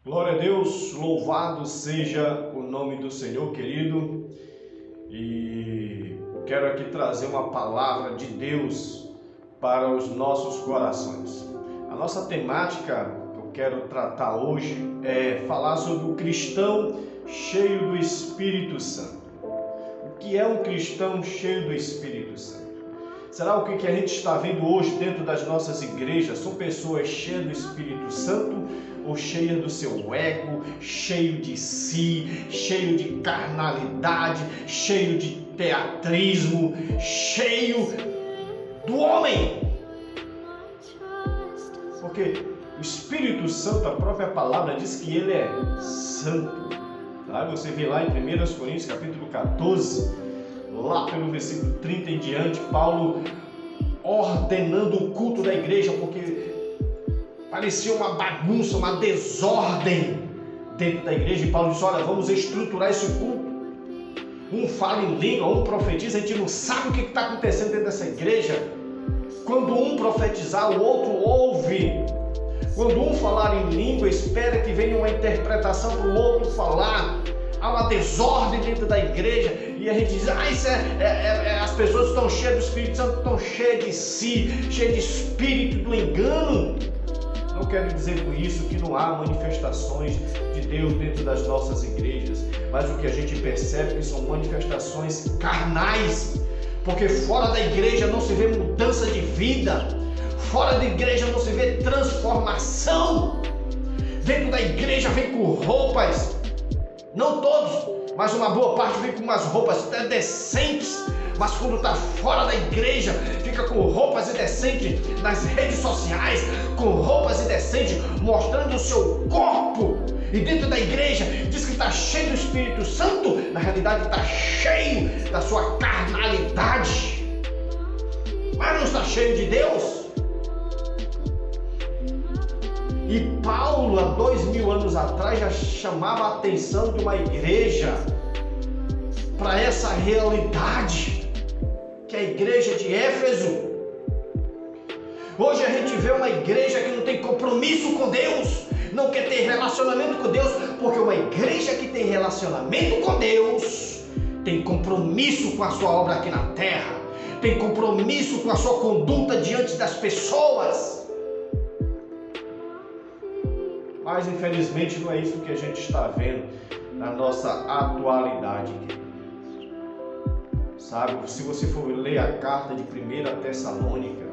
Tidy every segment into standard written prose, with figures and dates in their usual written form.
Glória a Deus, louvado seja o nome do Senhor, querido. E quero aqui trazer uma palavra de Deus para os nossos corações. A nossa temática que eu quero tratar hoje é falar sobre o cristão cheio do Espírito Santo. O que é um cristão cheio do Espírito Santo? Será o que a gente está vendo hoje dentro das nossas igrejas? São pessoas cheias do Espírito Santo ou cheias do seu ego, cheio de si, cheio de carnalidade, cheio de teatrismo, cheio do homem? Porque o Espírito Santo, a própria palavra diz que ele é santo. Tá? Você vê lá em 1 Coríntios capítulo 14, lá pelo versículo 30 em diante, Paulo ordenando o culto da igreja, porque parecia uma bagunça, uma desordem dentro da igreja. E Paulo disse: olha, vamos estruturar esse culto. Um fala em língua, um profetiza, a gente não sabe o que está acontecendo dentro dessa igreja. Quando um profetizar, o outro ouve. Quando um falar em língua, espera que venha uma interpretação para o outro falar. Há uma desordem dentro da igreja e a gente diz: as pessoas estão cheias do Espírito Santo, estão cheias de si, cheias de espírito do engano. Não quero dizer com isso que não há manifestações de Deus dentro das nossas igrejas, mas o que a gente percebe que são manifestações carnais, porque fora da igreja não se vê mudança de vida, fora da igreja não se vê transformação. Dentro da igreja vem com roupas, não todos, mas uma boa parte vem com umas roupas até decentes, mas quando está fora da igreja, fica com roupas indecentes nas redes sociais, com roupas indecentes, mostrando o seu corpo. E dentro da igreja diz que está cheio do Espírito Santo, na realidade está cheio da sua carnalidade, mas não está cheio de Deus. E Paulo, há 2000 anos atrás, já chamava a atenção de uma igreja para essa realidade, que é a igreja de Éfeso. Hoje a gente vê uma igreja que não tem compromisso com Deus, não quer ter relacionamento com Deus, porque uma igreja que tem relacionamento com Deus tem compromisso com a sua obra aqui na terra, tem compromisso com a sua conduta diante das pessoas. Mas infelizmente não é isso que a gente está vendo na nossa atualidade. Sabe, se você for ler a carta de 1 Tessalônica,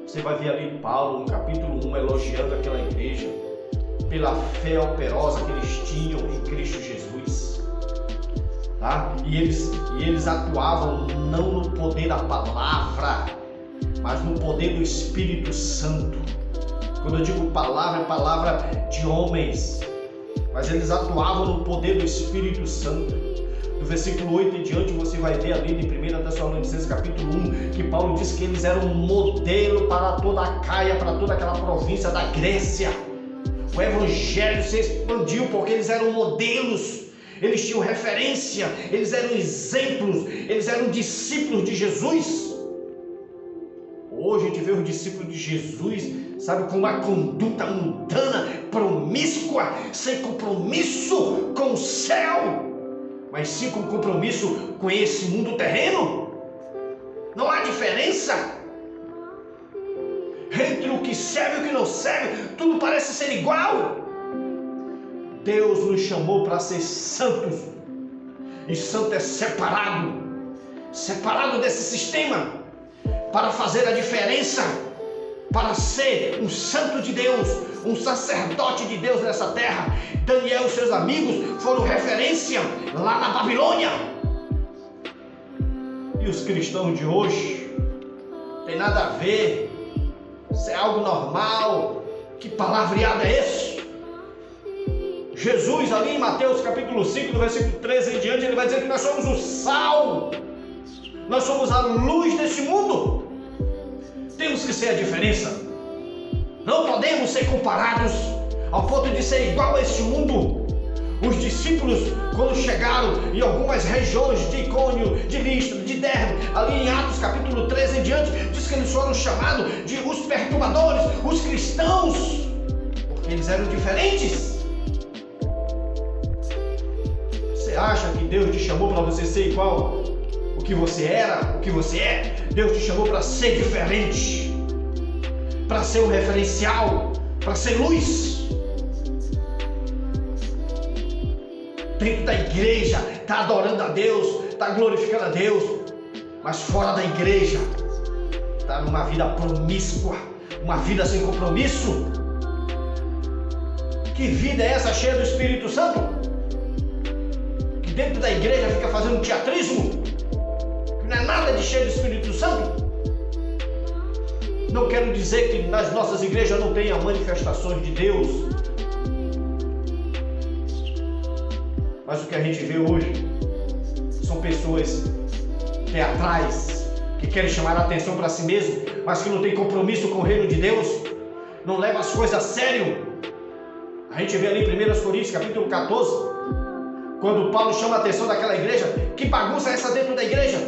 você vai ver ali Paulo no capítulo 1 elogiando aquela igreja pela fé operosa que eles tinham em Cristo Jesus. Tá? E eles atuavam não no poder da palavra, mas no poder do Espírito Santo. Quando eu digo palavra, é palavra de homens, mas eles atuavam no poder do Espírito Santo. No versículo 8 em diante, você vai ver ali em 1 Tessalonicenses capítulo 1, que Paulo diz que eles eram um modelo para toda a Caia, para toda aquela província da Grécia. O evangelho se expandiu porque eles eram modelos, eles tinham referência, eles eram exemplos, eles eram discípulos de Jesus. Hoje a gente vê os discípulos de Jesus, sabe, com uma conduta mundana, promíscua, sem compromisso com o céu, mas sim com compromisso com esse mundo terreno. Não há diferença entre o que serve e o que não serve, tudo parece ser igual. Deus nos chamou para ser santos, e santo é separado desse sistema, para fazer a diferença, para ser um santo de Deus, um sacerdote de Deus nessa terra. Daniel e seus amigos foram referência lá na Babilônia. E os cristãos de hoje tem nada a ver, isso é algo normal. Que palavreado é esse? Jesus ali em Mateus capítulo 5, no versículo 13 em diante, ele vai dizer que nós somos o sal, nós somos a luz desse mundo. Temos que ser a diferença. Não podemos ser comparados ao ponto de ser igual a este mundo. Os discípulos, quando chegaram em algumas regiões de Icônio, de Listra, de Derbe, ali em Atos capítulo 13 em diante, diz que eles foram chamados de os perturbadores, os cristãos, porque eles eram diferentes. Você acha que Deus te chamou para você ser igual o que você era, o que você é? Deus te chamou para ser diferente, para ser um referencial, para ser luz. Dentro da igreja, está adorando a Deus, está glorificando a Deus, mas fora da igreja, está numa vida promíscua, uma vida sem compromisso. Que vida é essa cheia do Espírito Santo? Que dentro da igreja fica fazendo teatrismo? Que não é nada de cheio do Espírito Santo? Não quero dizer que nas nossas igrejas não tenha manifestações de Deus, mas o que a gente vê hoje são pessoas teatrais, que querem chamar a atenção para si mesmo, mas que não têm compromisso com o reino de Deus, não levam as coisas a sério. A gente vê ali em 1 Coríntios capítulo 14, quando Paulo chama a atenção daquela igreja. Que bagunça é essa dentro da igreja?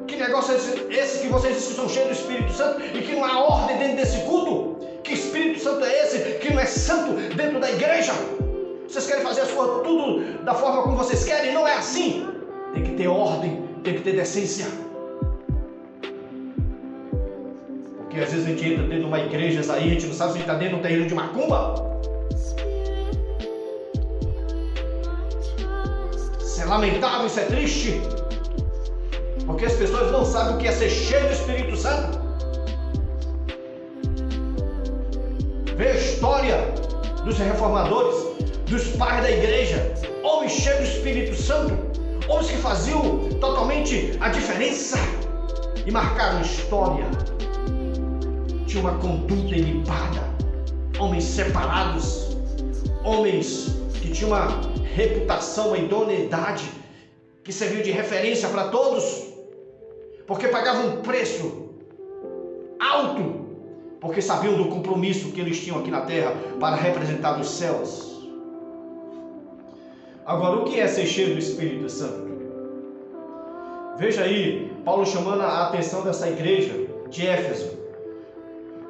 Que negócio é esse que vocês dizem que são cheios do Espírito Santo e que não há ordem dentro desse culto? Que Espírito Santo é esse que não é santo dentro da igreja? Vocês querem fazer as coisas tudo da forma como vocês querem? Não é assim. Tem que ter ordem, tem que ter decência. Porque às vezes a gente entra dentro de uma igreja aí, a gente não sabe se a gente está dentro de um terreno de macumba. Isso é lamentável, isso é triste. Porque as pessoas não sabem o que é ser cheio do Espírito Santo. Vê a história dos reformadores, dos pais da igreja, homens cheios do Espírito Santo, homens que faziam totalmente a diferença e marcaram história. Tinha uma conduta ilibada, homens separados, homens que tinham uma reputação, uma idoneidade, que serviu de referência para todos, porque pagavam um preço alto, porque sabiam do compromisso que eles tinham aqui na terra para representar os céus. Agora, o que é ser cheio do Espírito Santo? Veja aí, Paulo chamando a atenção dessa igreja de Éfeso.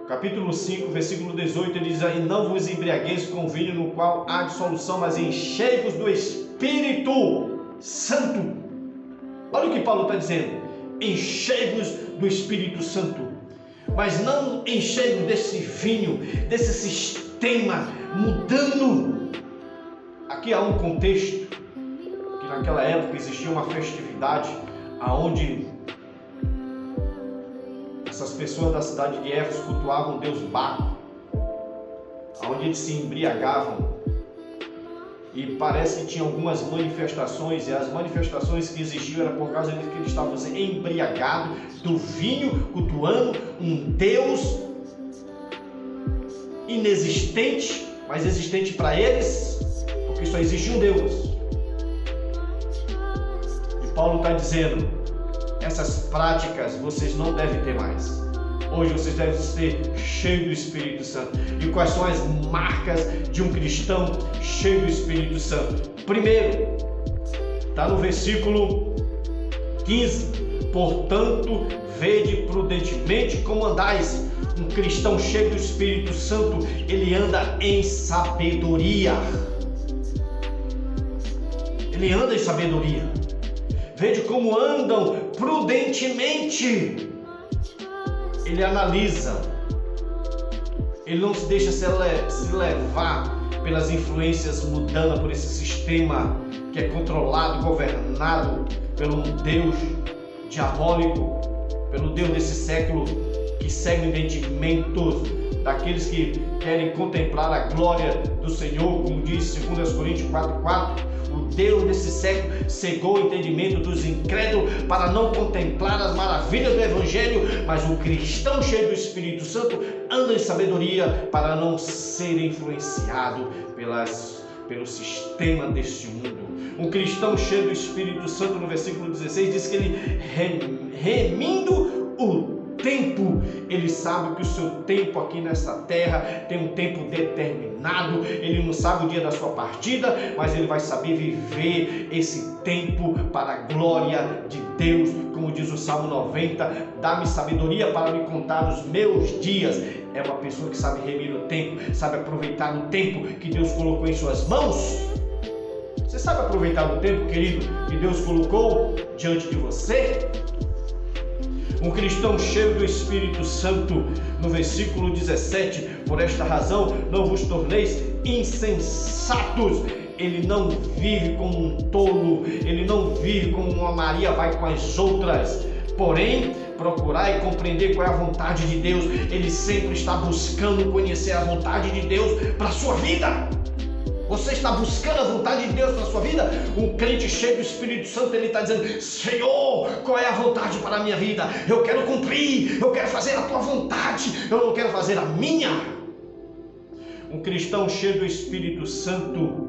Capítulo 5, versículo 18, ele diz aí: não vos embriagueis com vinho no qual há dissolução, mas enchei-vos do Espírito Santo. Olha o que Paulo está dizendo: enchei-vos do Espírito Santo, mas não enchei-vos desse vinho, desse sistema mudando. Aqui há um contexto, que naquela época existia uma festividade aonde essas pessoas da cidade de Éfeso cultuavam o deus Baco, aonde eles se embriagavam. E parece que tinha algumas manifestações, e as manifestações que existiam era por causa de que eles estavam embriagados do vinho, cultuando um Deus inexistente, mas existente para eles, porque só existe um Deus. E Paulo está dizendo: essas práticas vocês não devem ter mais. Hoje vocês devem ser cheios do Espírito Santo. E quais são as marcas de um cristão cheio do Espírito Santo? Primeiro, está no versículo 15: portanto, vede prudentemente como andais. Um cristão cheio do Espírito Santo, ele anda em sabedoria. Ele anda em sabedoria. Vede como andam prudentemente. Ele analisa. Ele não se deixa se levar pelas influências mundanas, por esse sistema que é controlado, governado pelo Deus diabólico, pelo Deus desse século, que segue o entendimento daqueles que querem contemplar a glória do Senhor, como diz 2 Coríntios 4:4. O Deus desse século cegou o entendimento dos incrédulos para não contemplar as maravilhas do Evangelho, mas o cristão cheio do Espírito Santo anda em sabedoria para não ser influenciado pelo sistema deste mundo. Um cristão cheio do Espírito Santo, no versículo 16, diz que ele, remindo o tempo, ele sabe que o seu tempo aqui nessa terra tem um tempo determinado. Ele não sabe o dia da sua partida, mas ele vai saber viver esse tempo para a glória de Deus, como diz o Salmo 90: dá-me sabedoria para me contar os meus dias. É uma pessoa que sabe remir o tempo, sabe aproveitar o tempo que Deus colocou em suas mãos. Você sabe aproveitar o tempo, querido, que Deus colocou diante de você? Um cristão cheio do Espírito Santo, no versículo 17, por esta razão não vos torneis insensatos. Ele não vive como um tolo, ele não vive como uma Maria vai com as outras. Porém, procurar e compreender qual é a vontade de Deus. Ele sempre está buscando conhecer a vontade de Deus para a sua vida. Você está buscando a vontade de Deus para a sua vida? Um crente cheio do Espírito Santo, ele está dizendo: Senhor, qual é a vontade para a minha vida? Eu quero cumprir, eu quero fazer a tua vontade, eu não quero fazer a minha. Um cristão cheio do Espírito Santo,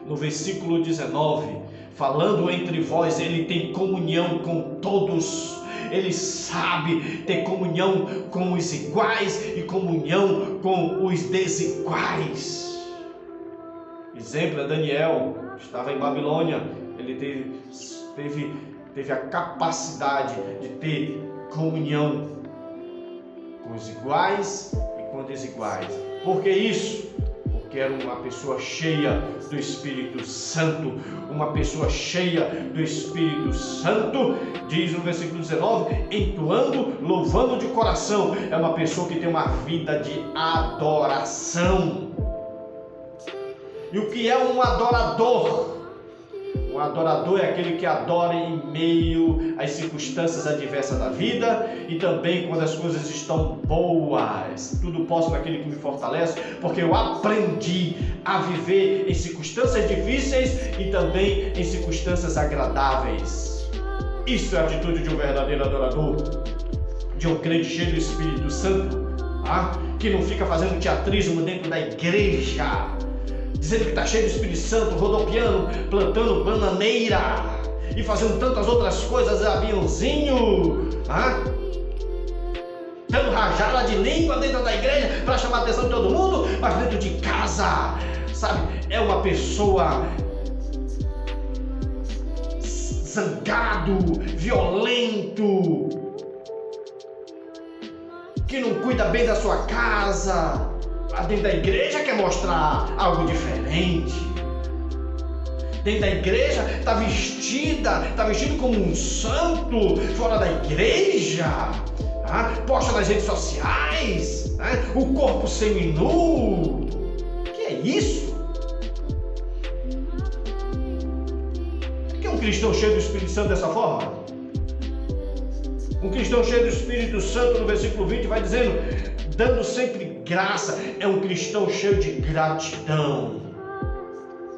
no versículo 19, falando entre vós, ele tem comunhão com todos. Ele sabe ter comunhão com os iguais e comunhão com os desiguais. Exemplo é Daniel, estava em Babilônia, ele teve a capacidade de ter comunhão com os iguais e com os desiguais. Por que isso? Porque era uma pessoa cheia do Espírito Santo. Uma pessoa cheia do Espírito Santo, diz no versículo 19, entoando, louvando de coração. É uma pessoa que tem uma vida de adoração. E o que é um adorador? Um adorador é aquele que adora em meio às circunstâncias adversas da vida e também quando as coisas estão boas. Tudo posso naquele que me fortalece, porque eu aprendi a viver em circunstâncias difíceis e também em circunstâncias agradáveis. Isso é a atitude de um verdadeiro adorador, de um crente cheio do Espírito Santo, que não fica fazendo teatrismo dentro da igreja, dizendo que está cheio do Espírito Santo, rodopiando, plantando bananeira e fazendo tantas outras coisas, aviãozinho, dando rajada de língua dentro da igreja para chamar a atenção de todo mundo, mas dentro de casa, sabe, é uma pessoa zangado, violento, que não cuida bem da sua casa. Dentro da igreja quer mostrar algo diferente. Dentro da igreja está vestido como um santo. Fora da igreja, posta nas redes sociais, o corpo seminu. Que é isso? Que é um cristão cheio do Espírito Santo dessa forma? Um cristão cheio do Espírito Santo, no versículo 20, vai dizendo: dando sempre graça. É um cristão cheio de gratidão.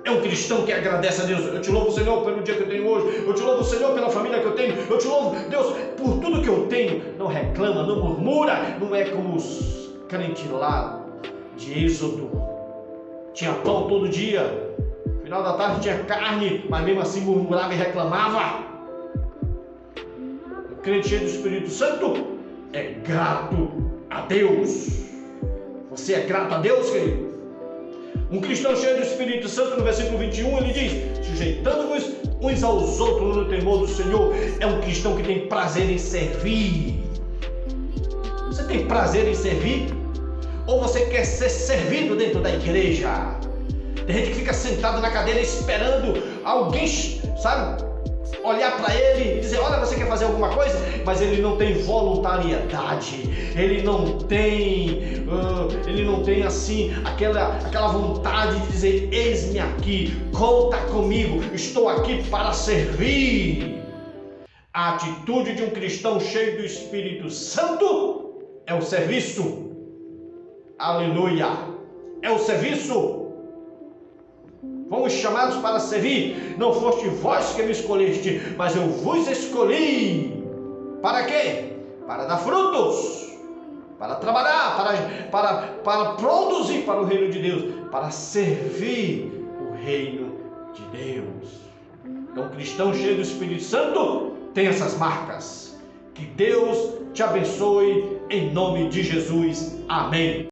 É um cristão que agradece a Deus. Eu te louvo, Senhor, pelo dia que eu tenho hoje. Eu te louvo, Senhor, pela família que eu tenho. Eu te louvo, Deus, por tudo que eu tenho. Não reclama, não murmura. Não é como os crentes lá de Êxodo. Tinha pão todo dia. No final da tarde tinha carne, mas mesmo assim murmurava e reclamava. O crente cheio do Espírito Santo é grato a Deus. Você é grato a Deus, querido? Um cristão cheio do Espírito Santo, no versículo 21, ele diz: sujeitando-vos uns aos outros no temor do Senhor. É um cristão que tem prazer em servir. Você tem prazer em servir? Ou você quer ser servido dentro da igreja? Tem gente que fica sentado na cadeira esperando alguém, sabe, olhar para ele e dizer: olha, você quer fazer alguma coisa? Mas ele não tem voluntariedade, ele não tem assim aquela vontade de dizer: eis-me aqui, conta comigo, estou aqui para servir. A atitude de um cristão cheio do Espírito Santo é o serviço. Aleluia! É o serviço. Fomos chamados para servir. Não foste vós que me escolheste, mas eu vos escolhi. Para quê? Para dar frutos, para trabalhar, para produzir para o reino de Deus, para servir o reino de Deus. Então, cristão cheio do Espírito Santo tem essas marcas. Que Deus te abençoe em nome de Jesus. Amém.